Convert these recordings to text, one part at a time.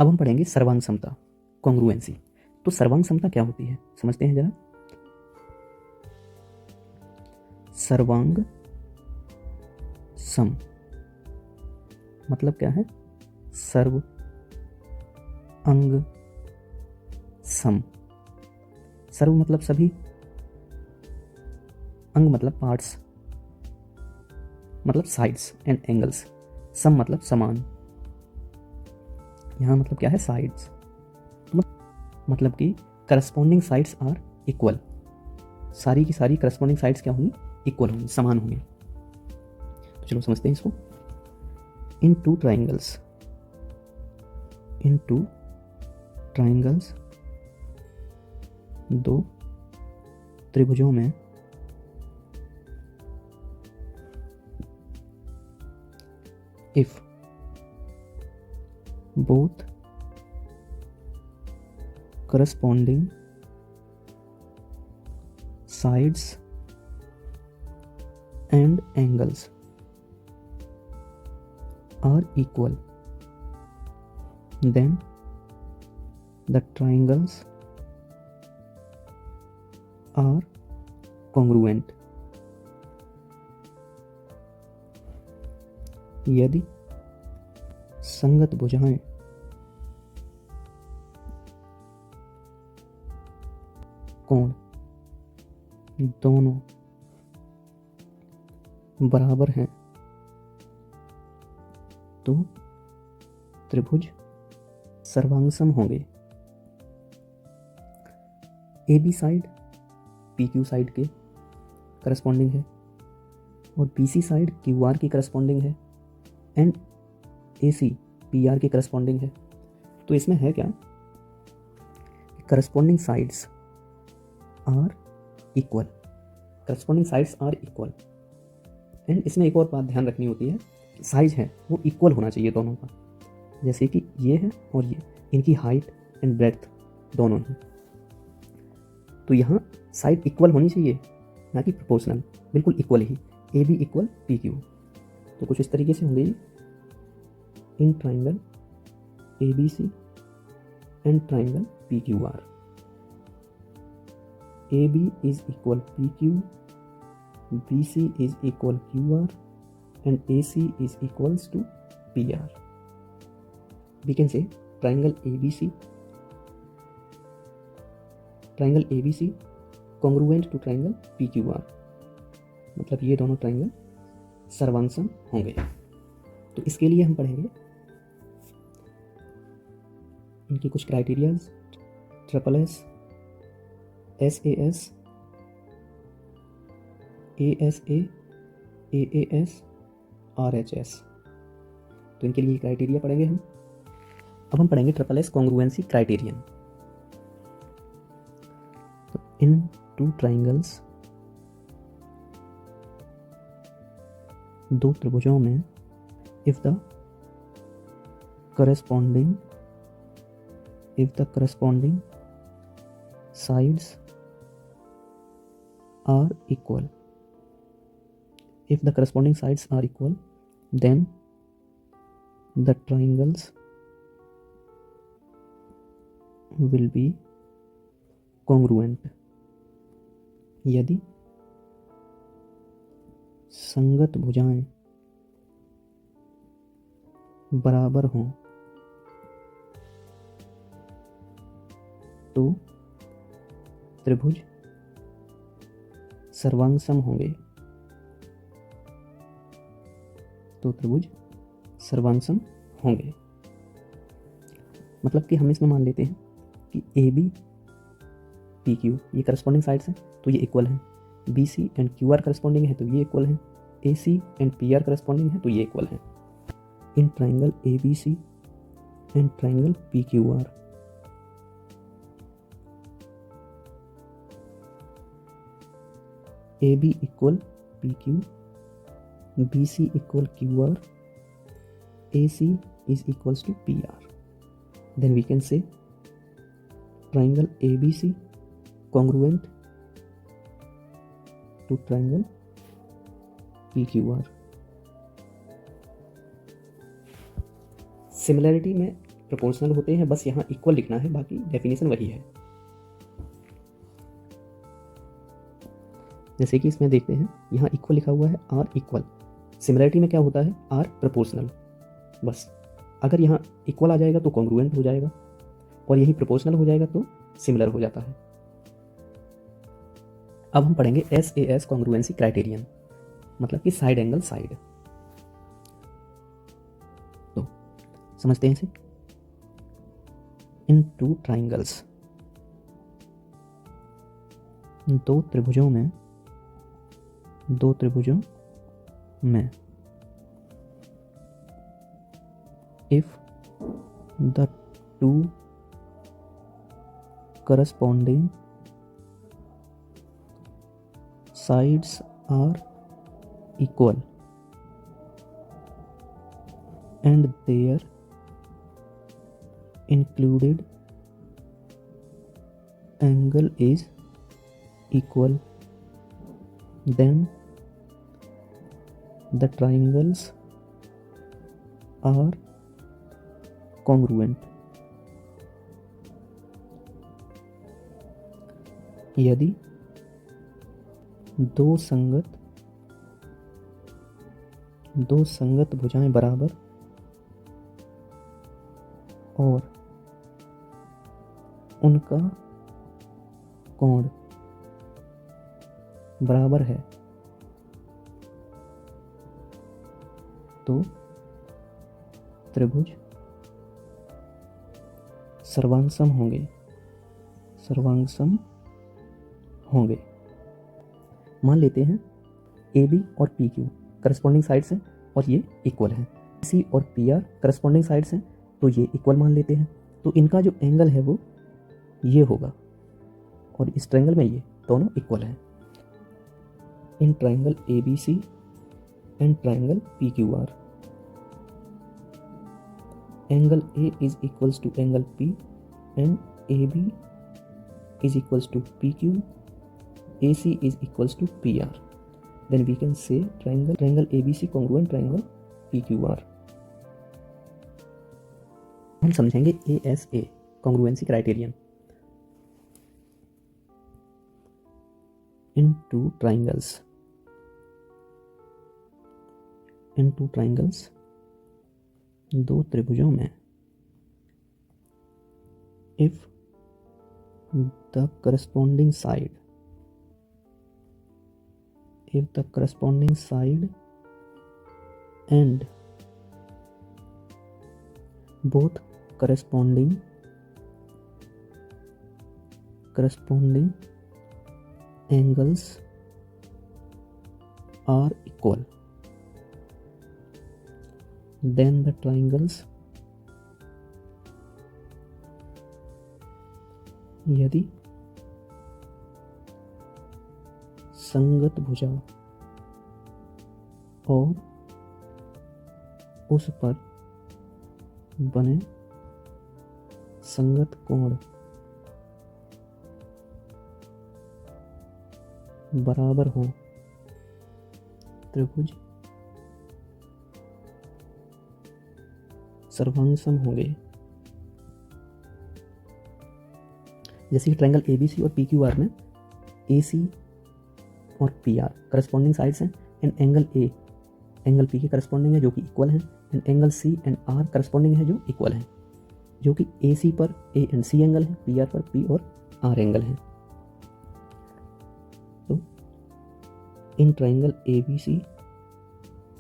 अब हम पढ़ेंगे सर्वांग समता, कॉन्ग्रुएंसी। तो सर्वांग समता क्या होती है समझते हैं जरा। सर्वांग सम मतलब क्या है? सर्व अंग सम। सर्व मतलब सभी, अंग मतलब पार्ट्स मतलब साइड्स एंड एंगल्स, सम मतलब समान। यहाँ मतलब क्या है? साइड्स, मतलब कि करस्पॉन्डिंग साइड्स आर इक्वल। सारी की सारी करस्पॉन्डिंग साइड्स क्या होंगी? इक्वल होंगी, समान होंगी। तो चलो समझते हैं इसको। इन टू ट्राइंगल्स, दो त्रिभुजों में if both corresponding sides and angles are equal, then the triangles are congruent. यदि संगत भुजाएं कोण दोनों बराबर हैं तो त्रिभुज सर्वांगसम होंगे। A B side P Q side के करस्पॉन्डिंग है और B C side Q R की करस्पॉन्डिंग है and A C P R की करस्पॉन्डिंग है। तो इसमें है क्या? Corresponding sides are equal, corresponding sides are equal. And इसमें एक और बात ध्यान रखनी होती है, साइज है वो इक्वल होना चाहिए दोनों का। जैसे कि ये है और ये, इनकी हाइट एंड ब्रेड्थ दोनों ही। तो यहाँ साइड इक्वल होनी चाहिए, ना कि प्रोपोर्शनल, बिल्कुल इक्वल ही। A B equal P Q. तो कुछ इस तरीके से होंगे ये। In triangle A B C and triangle P Q R, AB is equal PQ, BC is equal QR, and AC is equals to PR. We can say triangle ABC congruent to triangle PQR, मतलब ये दोनों triangle सर्वांगसम होंगे। तो इसके लिए हम पढ़ेंगे इनकी कुछ criterias, triple SAS, ASA, AAS, RHS। तो इनके लिए क्राइटेरिया पढ़ेंगे हम। अब हम पढ़ेंगे ट्रिपल एस कॉन्ग्रुएंसी क्राइटेरियन। तो इन टू ट्राइंगल्स, दो त्रिभुजों में, if the corresponding sides are equal, if the corresponding sides are equal, then the triangles will be congruent. यदि संगत भुजाएं बराबर हों तो त्रिभुज सर्वांगसम होंगे। मतलब कि हम इसमें मान लेते हैं कि ए बी पी क्यू ये करस्पॉन्डिंग साइड्स हैं तो ये इक्वल हैं, B C and Q R corresponding है तो ये इक्वल हैं, A C and P R corresponding है तो ये इक्वल हैं। In triangle A B C and triangle P Q R, AB equal PQ, BC equal QR, AC is equals to PR. Then we can say triangle ABC congruent to triangle PQR। Similarity में proportional होते हैं, बस यहाँ equal लिखना है, बाकी definition वही है। जैसे कि इसमें देखते हैं, यहाँ इक्वल लिखा हुआ है, आर इक्वल। सिमिलरिटी में क्या होता है, आर प्रोपोर्शनल। बस अगर यहाँ इक्वल आ जाएगा तो कॉन्ग्रुएंट हो जाएगा, और यही प्रोपोर्शनल हो जाएगा तो सिमिलर हो जाता है। अब हम पढ़ेंगे SAS कॉन्ग्रुएंसी क्राइटेरियन, मतलब कि साइड एंगल साइड। तो समझते हैं इसे। इन टू ट्राइंगल्स, दो त्रिभुजों में if the two corresponding sides are equal and their included angle is equal, then the triangles are congruent. यदि दो संगत भुजाएं बराबर और उनका कोण बराबर है तो त्रिभुज सर्वांगसम होंगे। मान लेते हैं AB और PQ करस्पॉन्डिंग साइड्स हैं और ये इक्वल हैं। C और PR करस्पॉन्डिंग साइड्स हैं तो ये इक्वल मान लेते हैं। तो इनका जो एंगल है वो ये होगा और इस ट्रायंगल में ये दोनों इक्वल हैं। इन triangle ABC and triangle PQR, angle A is equals to angle P and AB is equals to PQ, AC is equals to PR. Then we can say triangle ABC congruent triangle PQR. हम समझेंगे ASA congruency criterion. In two triangles, दो त्रिभुजों में, if the corresponding side and both corresponding angles are equal, then the triangles, यदि संगत भुजा और उस पर बने संगत कोण बराबर हो, त्रिभुज सर्वांगसम होंगे। जैसे कि ट्रायंगल ABC और PQR में AC और PR करस्पॉन्डिंग साइड्स हैं and angle A angle P के करस्पॉन्डिंग है जो कि इक्वल हैं, and angle C and R corresponding है जो इक्वल हैं, जो कि AC पर A एंड C एंगल है, PR पर P और R एंगल है। तो इन triangle ABC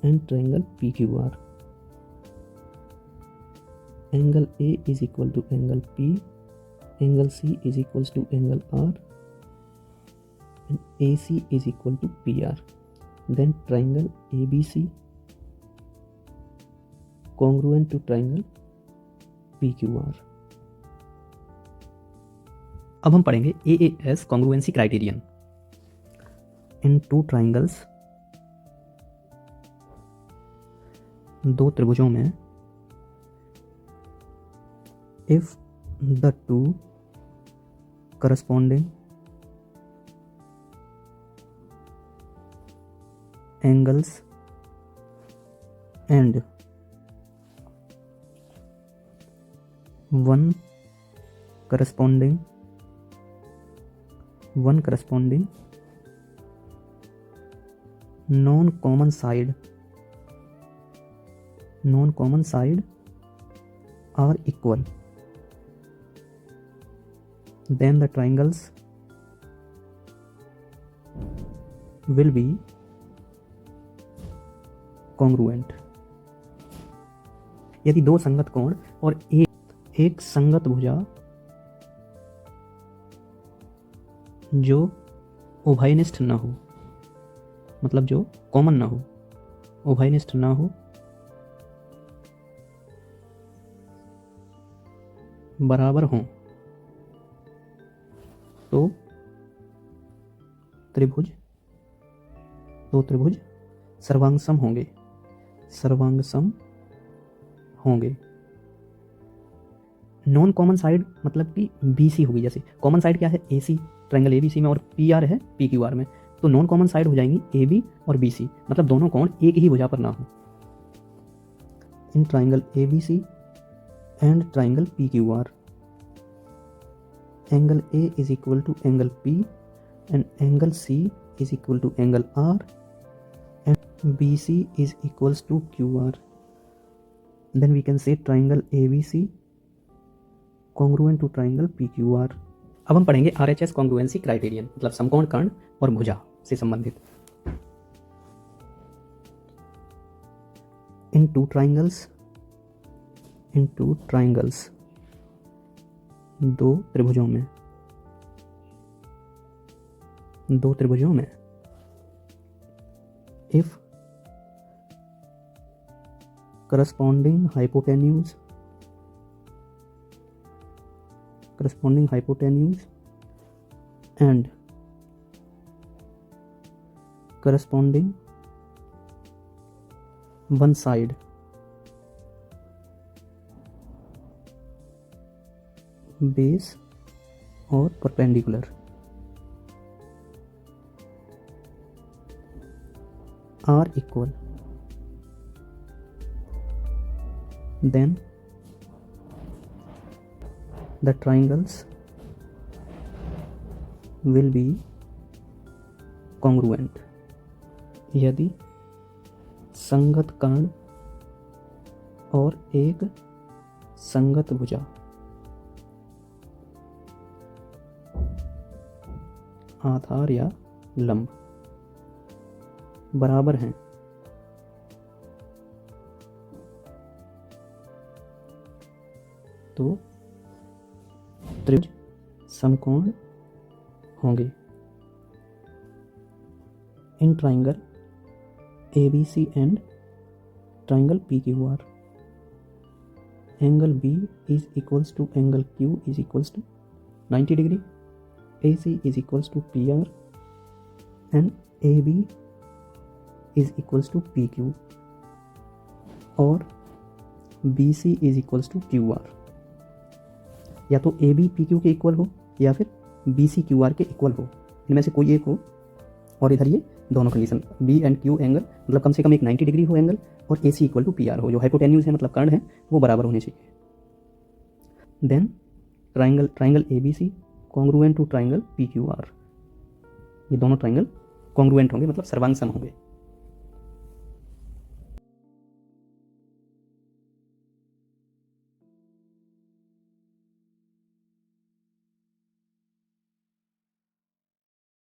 and triangle PQR, angle A is equal to angle P, angle C is equals to angle R and AC is equal to PR. Then triangle ABC congruent to triangle PQR. अब हम पढ़ेंगे AAS congruency criterion. In two triangles, दो त्रिभुजों में, if the two corresponding angles and one corresponding non-common side are equal, then the triangles will be congruent. यदि दो संगत कोण और एक संगत भुजा जो उभयनिष्ठ न हो, मतलब जो कॉमन ना हो, उभयनिष्ठ ना हो, बराबर हों, तो त्रिभुज सर्वांगसम होंगे। नॉन कॉमन साइड मतलब कि BC होगी। जैसे कॉमन साइड क्या है, AC, ट्रायंगल ABC में, और PR है PQR में, तो नॉन कॉमन साइड हो जाएंगी AB और BC, मतलब दोनों कोण एक ही भुजा पर ना हो। In triangle ABC and triangle PQR, angle A is equal to angle P and angle C is equal to angle R and BC is equals to QR. Then we can say triangle ABC congruent to triangle PQR. अब हम पढ़ेंगे RHS congruency criterion, मतलब समकोण कर्ण और भुजा से संबंधित। In two triangles, दो त्रिभुजों में if corresponding hypotenuse and corresponding one side base or perpendicular are equal, then the triangles will be congruent. यदि संगत कर्ण और एक संगत भुजा आधार या लंब बराबर हैं, तो त्रिभुज समकोण होंगे। In triangle ABC and triangle PQR, angle B is equals to angle Q is equals to 90 degree, AC is equals to PR and AB is equals to PQ और BC is equals to QR। या तो AB PQ के equal हो या फिर BC QR के equal हो, इनमें से कोई एक हो। और इधर ये दोनों condition B and Q angle, मतलब कम से कम एक 90 डिग्री हो एंगल, और AC इक्वल टू PR हो, जो हाइपोटेन्यूज है मतलब कर्ण है वो बराबर होने चाहिए। Then triangle ABC congruent to triangle PQR, ये दोनों ट्राइंगल कॉन्ग्रुएंट होंगे, मतलब सर्वांग सम होंगे।